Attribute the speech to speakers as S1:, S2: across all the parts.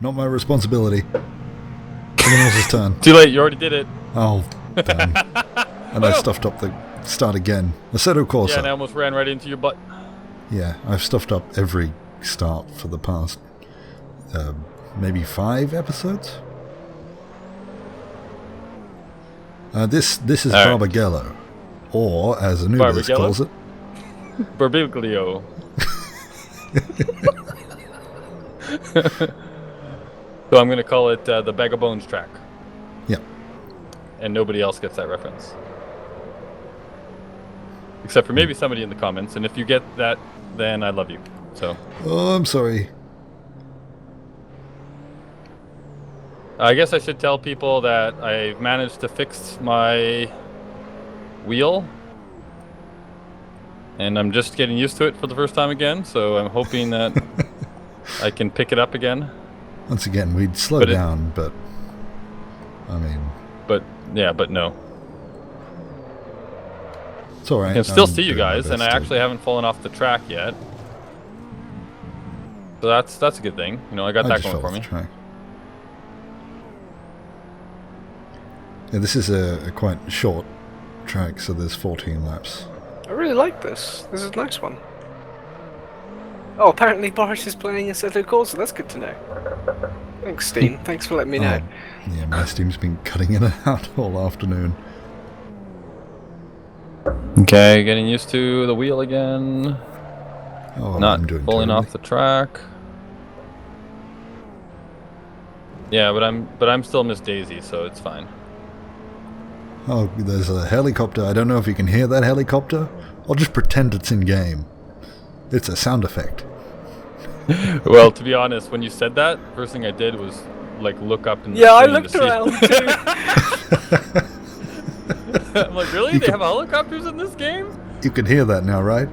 S1: Not my responsibility. Someone else's turn.
S2: Too late, you already did it.
S1: Oh, damn. And I stuffed up the start again. Assetto Corsa.
S2: Yeah, and I almost ran right into your butt.
S1: Yeah, I've stuffed up every start for the past maybe 5 episodes. This is Barbagello, or as Anubiz calls it,
S2: Barbiglio. So I'm going to call it the Bag of Bones track.
S1: Yeah.
S2: And nobody else gets that reference. Except for maybe somebody in the comments, and if you get that, then I love you. So.
S1: Oh, I'm sorry.
S2: I guess I should tell people that I've managed to fix my wheel. And I'm just getting used to it for the first time again, so I'm hoping that I can pick it up again.
S1: Once again, we'd slow down, but I mean...
S2: But, yeah, but no.
S1: It's alright.
S2: I can still see you guys, and I actually haven't fallen off the track yet. So that's a good thing. You know, I got that going for me.
S1: Track. Yeah, this is a quite short track, so there's 14 laps.
S3: I really like this. This is a nice one. Oh, apparently Boris is playing Assetto Corsa. That's good to know. Thanks, Steam. Thanks for letting me know.
S1: Yeah, my Steam's been cutting in and out all afternoon.
S2: Okay, getting used to the wheel again.
S1: Oh,
S2: Not
S1: I'm doing
S2: falling
S1: terribly.
S2: off the track. Yeah, but I'm still Miss Daisy, so it's fine.
S1: Oh, there's a helicopter. I don't know if you can hear that helicopter. I'll just pretend it's in game. It's a sound effect.
S2: Well, to be honest, when you said that, first thing I did was like look up and
S3: I looked around too.
S2: I'm like, really? They have helicopters in this game?
S1: You can hear that now, right?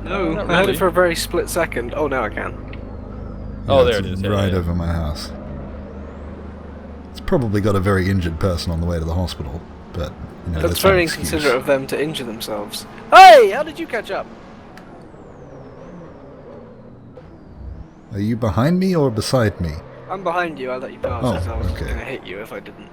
S3: No,
S2: Not
S3: I heard
S2: really.
S3: it for a very split second. Oh, now I can.
S2: Oh,
S1: Yeah,
S2: there
S1: it's
S2: it is. Yeah,
S1: right
S2: yeah.
S1: over my house. It's probably got a very injured person on the way to the hospital, but you know,
S3: That's
S1: not
S3: very
S1: an excuse.
S3: inconsiderate of them to injure themselves. Hey, how did you catch up?
S1: Are you behind me or beside me?
S3: I'm behind you. I'll let you pass.
S1: Oh,
S3: 'Cause I was
S1: okay.
S3: gonna hit you if I didn't.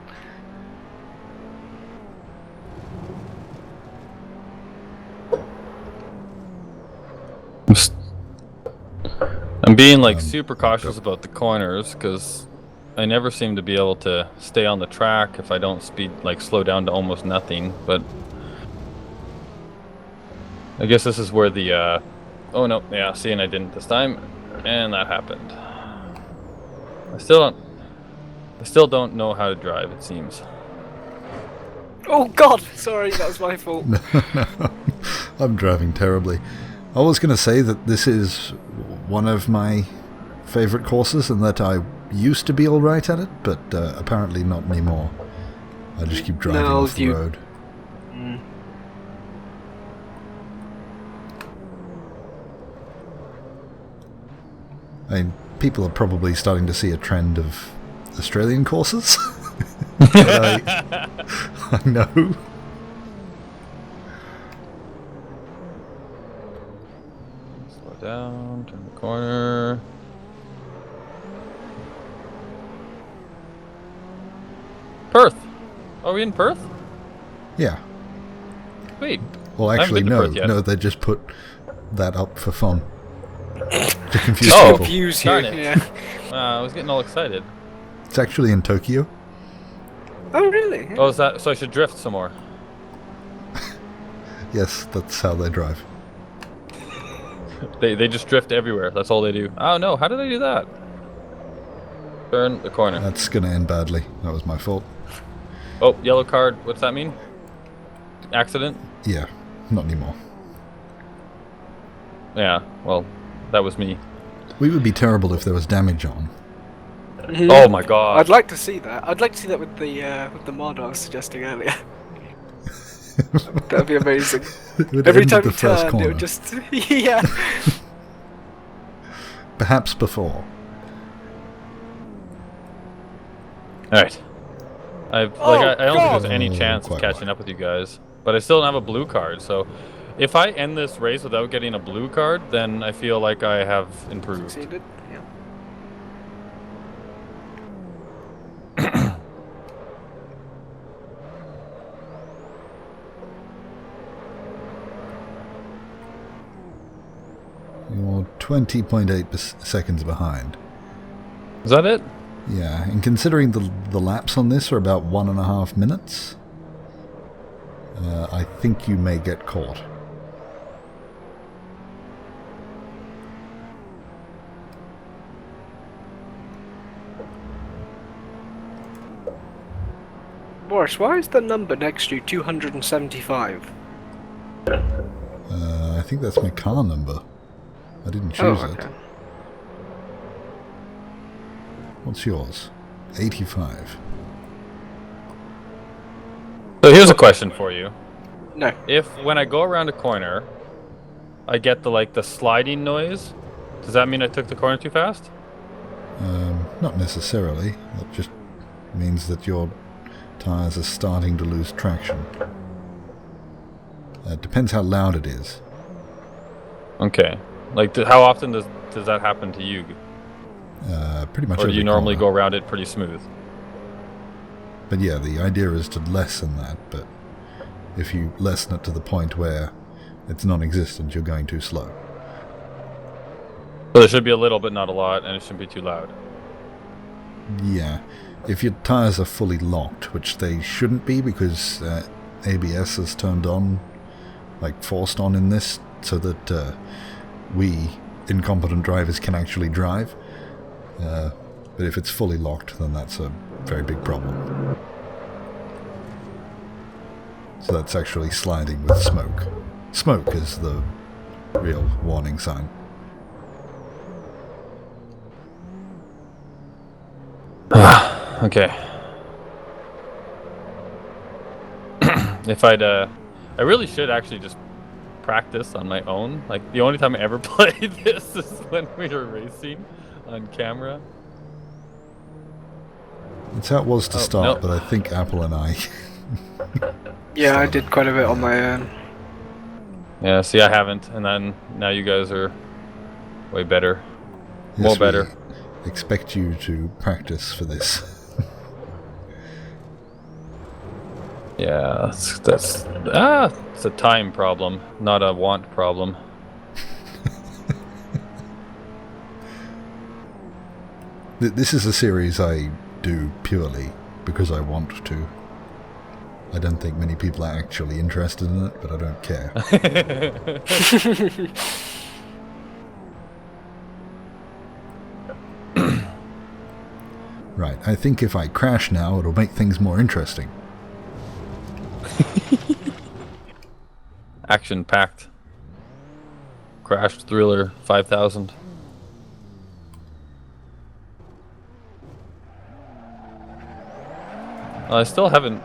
S2: I'm being like super cautious about the corners because I never seem to be able to stay on the track if I don't slow down to almost nothing. But I guess this is where the oh no, yeah, see, and I didn't this time, and that happened. I still don't know how to drive, it seems.
S3: Oh God! Sorry, that was my fault.
S1: No, I'm driving terribly. I was going to say that this is one of my favourite courses and that I used to be alright at it, but apparently not anymore. I just keep driving off the road. I mean, people are probably starting to see a trend of Australian courses. I know.
S2: Slow down, turn the corner. Perth! Are we in Perth?
S1: Yeah.
S2: Wait.
S1: Well,
S2: I haven't
S1: actually,
S2: been to
S1: no.
S2: Perth yet.
S1: No, they just put that up for fun. To confuse
S3: Just
S1: people.
S3: confuse you.
S2: Darn it.
S3: Yeah.
S2: I was getting all excited.
S1: It's actually in Tokyo.
S3: Oh really?
S2: Oh, is that so? I should drift some more.
S1: Yes, that's how they drive.
S2: They just drift everywhere. That's all they do. Oh no! How did I do that? Turn the corner.
S1: That's going to end badly. That was my fault.
S2: Oh, yellow card. What's that mean? Accident?
S1: Yeah, not anymore.
S2: Yeah. Well, that was me.
S1: We would be terrible if there was damage on.
S2: Oh my god.
S3: I'd like to see that. I'd like to see that with the mod I was suggesting earlier. That'd be amazing.
S1: It would
S3: Every
S1: end
S3: time
S1: at the
S3: you
S1: first
S3: turned,
S1: corner.
S3: it would just yeah.
S1: Perhaps before.
S2: Alright. I don't think there's any
S1: Oh,
S2: chance of
S1: quite
S2: catching
S1: right.
S2: up with you guys. But I still don't have a blue card, so if I end this race without getting a blue card, then I feel like I have improved.
S3: Succeeded. Yeah.
S1: 20.8 seconds behind.
S2: Is that it?
S1: Yeah, and considering the laps on this are about 1.5 minutes, I think you may get caught.
S3: Boris, why is the number next to you 275?
S1: I think that's my car number. I didn't choose it. What's yours? 85.
S2: So here's a question for you.
S3: No.
S2: If when I go around a corner, I get the sliding noise, does that mean I took the corner too fast?
S1: Not necessarily. That just means that your tires are starting to lose traction. It depends how loud it is.
S2: Okay. How often does that happen to you?
S1: Pretty much.
S2: Or do you
S1: every
S2: normally
S1: corner.
S2: go around it pretty smooth?
S1: But yeah, the idea is to lessen that, but if you lessen it to the point where it's non-existent, you're going too slow.
S2: So there should be a little, but not a lot, and it shouldn't be too loud.
S1: Yeah. If your tires are fully locked, which they shouldn't be because ABS is turned on, forced on in this, so that we, incompetent drivers, can actually drive. But if it's fully locked, then that's a very big problem. So that's actually sliding with smoke. Smoke is the real warning sign.
S2: Okay. I really should actually just practice on my own. The only time I ever played this is when we were racing on camera.
S1: That's how it was to start,
S2: no.
S1: but I think Apple and I...
S3: Yeah, I did quite a bit on my own.
S2: Yeah, see, I haven't, and then now you guys are way better.
S1: Yes,
S2: More better.
S1: We expect you to practice for this.
S2: Yeah, it's a time problem, not a want problem.
S1: This is a series I do purely because I want to. I don't think many people are actually interested in it, but I don't care. Right, I think if I crash now, it'll make things more interesting.
S2: Action-packed. Crashed Thriller 5000. I still haven't...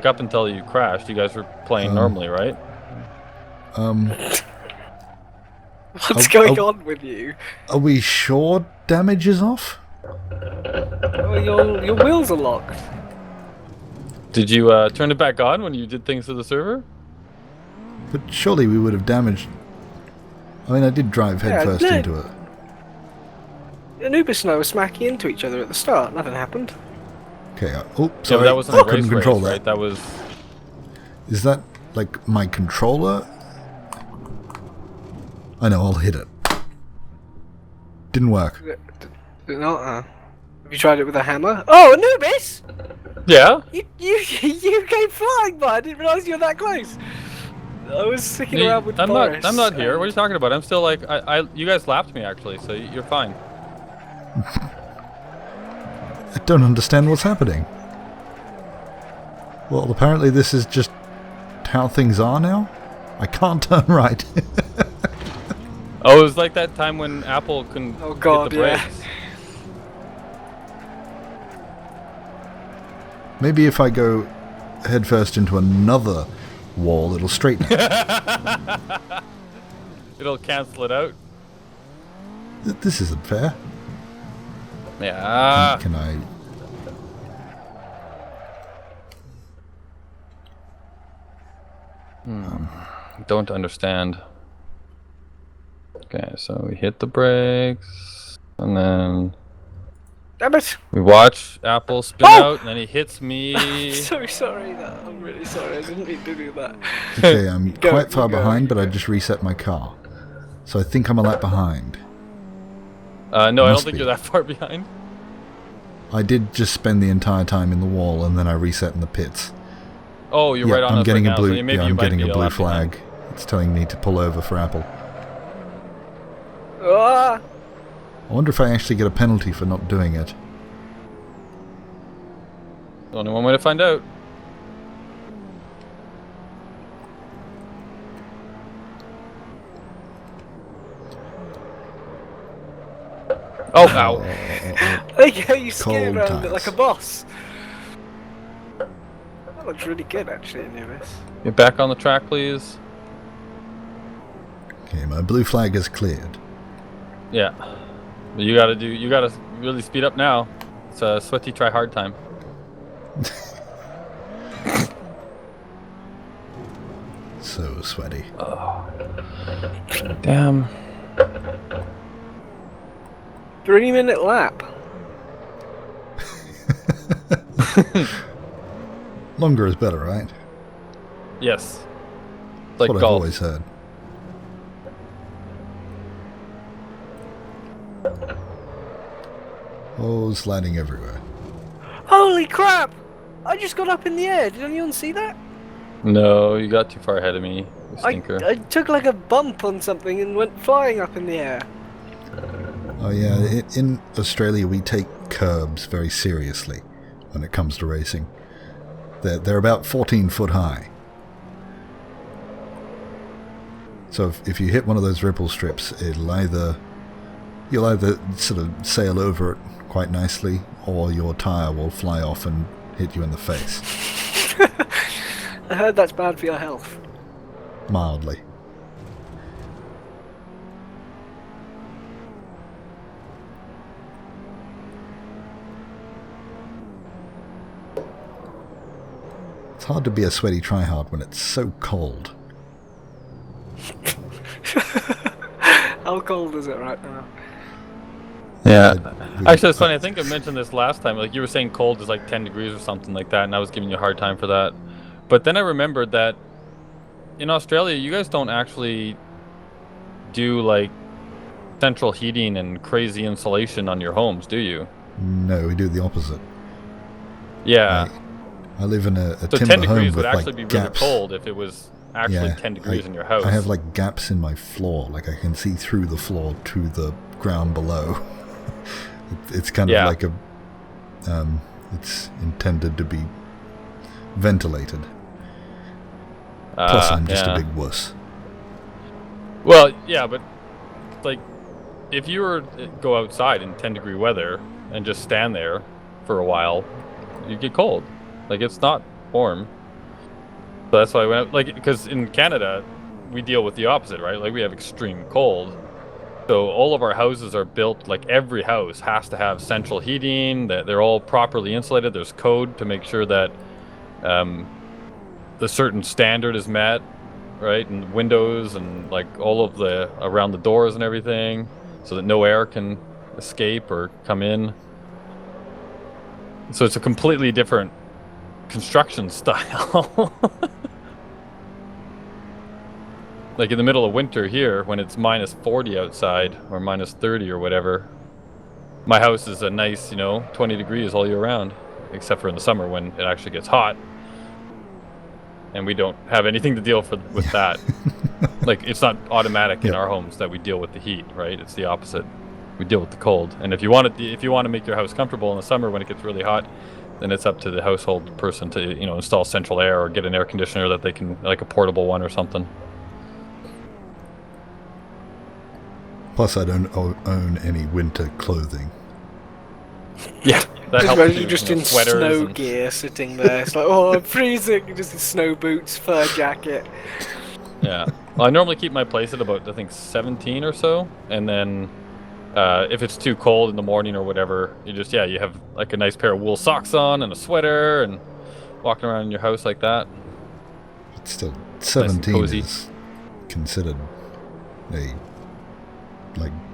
S2: up until you crashed, you guys were playing normally, right?
S3: What's going on with you?
S1: Are we sure damage is off?
S3: Oh, your wheels are locked.
S2: Did you turn it back on when you did things to the server?
S1: But surely we would have damaged... I mean, I did drive headfirst into it.
S3: Anubiz and I were smacking into each other at the start. Nothing happened.
S1: Okay,
S2: Yeah,
S1: sorry.
S2: but that wasn't
S1: I
S2: a
S1: couldn't
S2: race,
S1: control that.
S2: right? That was...
S1: Is that, my controller? I know, I'll hit it. Didn't work.
S3: Did it not? Have you tried it with a hammer? Oh, Anubiz!
S2: Yeah?
S3: You came flying by. I didn't realise you were that close. I was sticking around with Boris.
S2: I'm not here. What are you talking about? I'm still you guys lapped me actually, so you're fine.
S1: I don't understand what's happening. Well, apparently this is just how things are now. I can't turn right.
S2: Oh, it was like that time when Apple couldn't
S3: Oh God,
S2: hit the brakes.
S1: Maybe if I go headfirst into another wall, it'll straighten it.
S2: It'll cancel it out.
S1: This isn't fair.
S2: Yeah.
S1: Can I...
S2: Don't understand. Okay, so we hit the brakes, and then
S3: Damn it!
S2: we watch Apple spin out, and then he hits me.
S3: I'm so sorry. I'm really sorry. I didn't mean to do that.
S1: Okay, I'm
S3: Go,
S1: quite far
S3: go,
S1: behind, but I
S3: go.
S1: just reset my car. So I think I'm a lap behind.
S2: No, I don't
S1: Must
S2: think
S1: be.
S2: you're that far behind.
S1: I did just spend the entire time in the wall, and then I reset in the pits.
S2: Oh, you're
S1: Yeah,
S2: right on
S1: I'm
S2: us
S1: getting
S2: right
S1: a
S2: now,
S1: blue.
S2: so maybe
S1: Yeah,
S2: you
S1: I'm
S2: might
S1: getting
S2: be
S1: a blue
S2: lap behind.
S1: flag. It's telling me to pull over for Apple.
S3: Ah!
S1: I wonder if I actually get a penalty for not doing it.
S2: Only one way to find out. Oh, ow.
S3: Like how you skate
S1: Cold
S3: around it like a
S1: times.
S3: boss. That looks really good, actually, Anubiz.
S2: Get back on the track, please.
S1: Okay, my blue flag is cleared.
S2: Yeah. You gotta really speed up now. It's a sweaty try hard time.
S1: So sweaty.
S2: Damn.
S3: 3-minute lap.
S1: Longer is better, right?
S2: Yes. It's
S1: That's
S2: like
S1: what I've
S2: golf.
S1: always heard. Oh, sliding everywhere.
S3: Holy crap! I just got up in the air. Did anyone see that?
S2: No, you got too far ahead of me, you
S3: I
S2: stinker.
S3: took like a bump on something and went flying up in the air.
S1: Oh yeah, in Australia we take curbs very seriously when it comes to racing. They're about 14 foot high. So if you hit one of those ripple strips, you'll either sort of sail over it quite nicely, or your tyre will fly off and hit you in the face.
S3: I heard that's bad for your health.
S1: Mildly. It's hard to be a sweaty tryhard when it's so cold.
S3: How cold is it right now?
S2: Yeah.
S1: We-
S2: Actually, it's funny. I think I mentioned this last time. Like, you were saying cold is like 10 degrees or something like that, and I was giving you a hard time for that. But then I remembered that in Australia, you guys don't actually do, like, central heating and crazy insulation on your homes, do you?
S1: No, we do the opposite.
S2: Yeah.
S1: I live in a
S2: So
S1: timber
S2: 10
S1: home
S2: degrees
S1: with
S2: would actually
S1: like
S2: be really
S1: gaps.
S2: cold if it was actually 10 degrees in your house.
S1: I have like gaps in my floor, like I can see through the floor to the ground below. It's kind of
S2: Yeah.
S1: like it's intended to be ventilated. Plus, I'm just
S2: yeah.
S1: a big wuss.
S2: Well, yeah, but like, if you were to go outside in 10-degree weather and just stand there for a while, you get cold. Like, it's not warm. So that's why I went out, like, because in Canada, we deal with the opposite, right? Like, we have extreme cold. So all of our houses are built, like every house has to have central heating, that they're all properly insulated. There's code to make sure that the certain standard is met, right? And windows and like all of the around the doors and everything, so that no air can escape or come in. So it's a completely different construction style. Like in the middle of winter here, when it's minus 40 outside, or minus 30 or whatever, my house is a nice, 20 degrees all year round, except for in the summer when it actually gets hot. And we don't have anything to deal with that. Like, it's not automatic in our homes that we deal with the heat, right? It's the opposite. We deal with the cold. And if you want to make your house comfortable in the summer when it gets really hot, then it's up to the household person to, install central air or get an air conditioner that they can, like a portable one or something.
S1: Plus, I don't own any winter clothing.
S2: Yeah, that
S3: Just
S2: helps
S3: imagine
S2: too,
S3: you just
S2: you know,
S3: in
S2: sweaters
S3: snow
S2: and-
S3: gear sitting there. It's like, oh, I'm freezing. You're just in snow boots, fur jacket.
S2: Yeah. Well, I normally keep my place at about, I think, 17 or so, and then if it's too cold in the morning or whatever, you have like a nice pair of wool socks on and a sweater and walking around in your house like that.
S1: But still,
S2: and
S1: 17
S2: cozy.
S1: is considered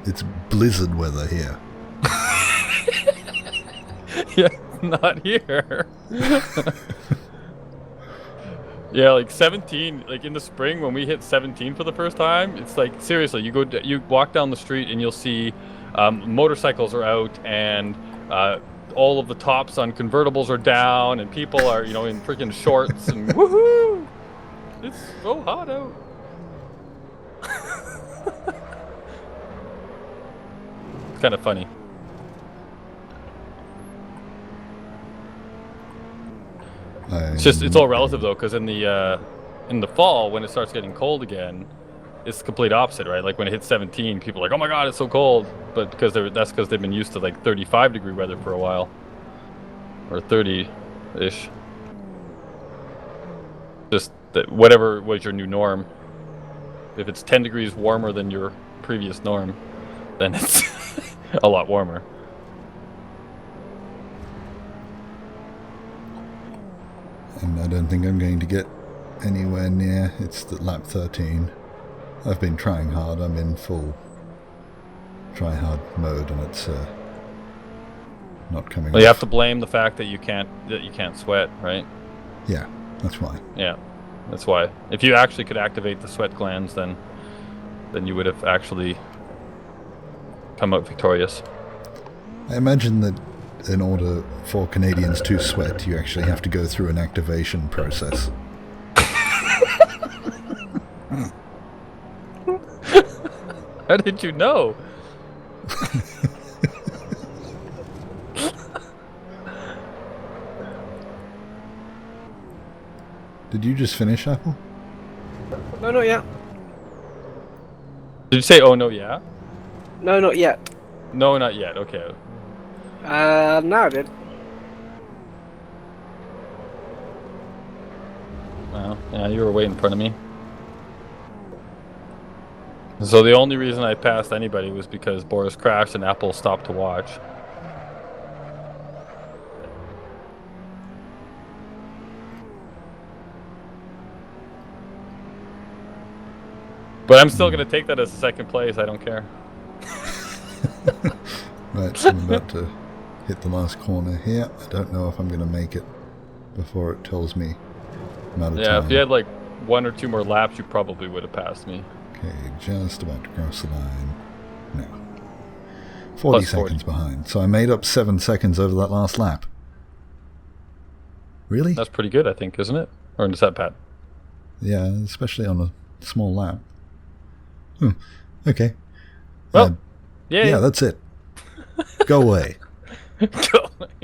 S1: it's blizzard weather here.
S2: Yeah, not here. Yeah, like 17, like in the spring when we hit 17 for the first time, it's like seriously, you walk down the street and you'll see motorcycles are out and all of the tops on convertibles are down and people are, you know, in freaking shorts and woohoo! It's so hot out. It's kind of funny. It's all relative though, because in the fall when it starts getting cold again, it's the complete opposite, right? Like when it hits 17, people are like, "Oh my God, it's so cold," but that's because they've been used to like 35-degree weather for a while, or 30-ish. Just that whatever was your new norm. If it's 10 degrees warmer than your previous norm, then it's a lot warmer.
S1: And I don't think I'm going to get anywhere near. It's the lap 13. I've been trying hard. I'm in full try hard mode, and it's not coming.
S2: Well, you have to blame the fact that you can't sweat, right?
S1: Yeah, that's why.
S2: Yeah, that's why. If you actually could activate the sweat glands, then you would have actually come out victorious.
S1: I imagine that in order for Canadians to sweat, you actually have to go through an activation process.
S2: How did you know?
S1: Did you just finish, Apple?
S3: No, not yet.
S2: Did you say, oh no, yeah?
S3: No, not yet.
S2: No, not yet. Okay.
S3: No, I did.
S2: Well, yeah, you were way in front of me. So the only reason I passed anybody was because Boris crashed and Apple stopped to watch. But I'm still going to take that as a second place. I don't care.
S1: Right, so I'm about to hit the last corner here. I don't know if I'm going to make it before it tells me amount of time.
S2: Yeah, if you had like 1 or 2 more laps, you probably would have passed me.
S1: Okay, just about to cross the line. No. 40 seconds behind. So I made up 7 seconds over that last lap. Really?
S2: That's pretty good, I think, isn't it? Or is that bad?
S1: Yeah, especially on a small lap. Okay.
S2: Well, yeah,
S1: that's it. Go away.
S2: Go away.